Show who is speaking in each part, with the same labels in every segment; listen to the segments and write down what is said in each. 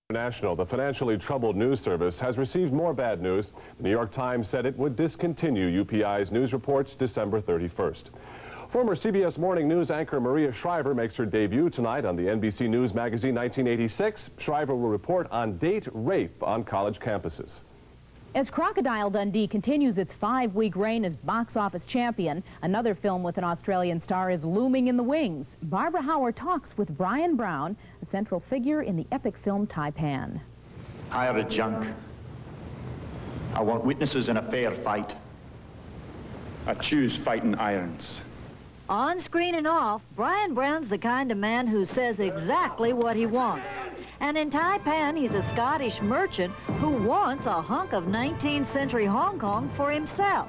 Speaker 1: International, the financially troubled news service, has received more bad news. The New York Times said it would discontinue UPI's news reports December 31st. Former CBS Morning News anchor Maria Shriver makes her debut tonight on the NBC News magazine 1986. Shriver will report on date rape on college campuses.
Speaker 2: As Crocodile Dundee continues its 5-week reign as box office champion, another film with an Australian star is looming in the wings. Barbara Howard talks with Brian Brown, a central figure in the epic film Taipan.
Speaker 3: Hire a junk. I want witnesses in a fair fight.
Speaker 4: I choose fighting irons.
Speaker 5: On screen and off, Brian Brown's the kind of man who says exactly what he wants. And in Taipan, he's a Scottish merchant who wants a hunk of 19th century Hong Kong for himself.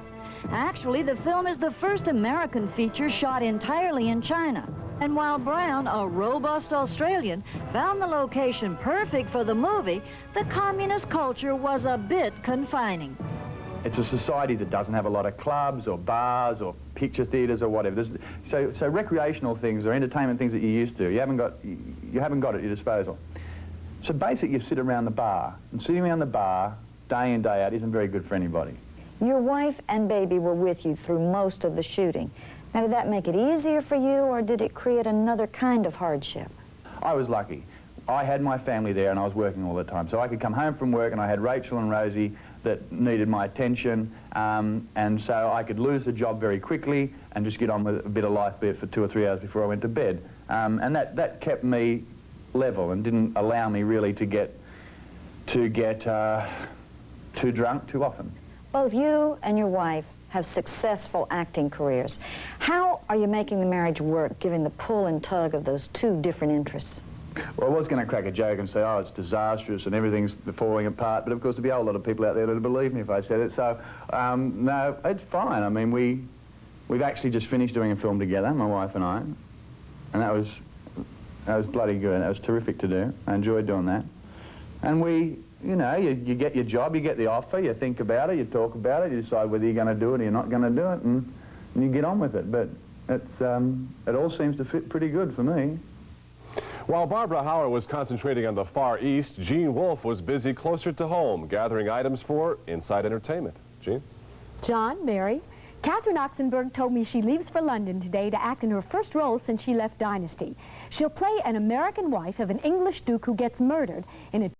Speaker 5: Actually, the film is the first American feature shot entirely in China. And while Brown, a robust Australian, found the location perfect for the movie, the communist culture was a bit confining.
Speaker 4: It's a society that doesn't have a lot of clubs or bars or picture theatres or whatever. So recreational things or entertainment things that you used to, you haven't got at your disposal. So basically you sit around the bar, and sitting around the bar day in, day out isn't very good for anybody.
Speaker 6: Your wife and baby were with you through most of the shooting. Now, did that make it easier for you, or did it create another kind of hardship?
Speaker 4: I was lucky. I had my family there and I was working all the time. So I could come home from work and I had Rachel and Rosie that needed my attention, and so I could lose the job very quickly and just get on with a bit of life, be it for 2 or 3 hours before I went to bed. And that kept me level and didn't allow me really to get too drunk too often.
Speaker 6: Both you and your wife have successful acting careers. How are you making the marriage work, given the pull and tug of those two different interests?
Speaker 4: Well, I was going to crack a joke and say, oh, it's disastrous and everything's falling apart, but of course there'd be a whole lot of people out there that'd believe me if I said it, so no, it's fine. I mean, we've actually just finished doing a film together, my wife and I, and that was bloody good. That was terrific to do. I enjoyed doing that. And you know, you get your job, you get the offer, you think about it, you talk about it, you decide whether you're going to do it or you're not going to do it, and you get on with it. But it all seems to fit pretty good for me.
Speaker 1: While Barbara Howard was concentrating on the Far East, Gene Wolfe was busy closer to home, gathering items for Inside Entertainment. Gene?
Speaker 7: John, Mary, Catherine Oxenberg told me she leaves for London today to act in her first role since she left Dynasty. She'll play an American wife of an English duke who gets murdered in a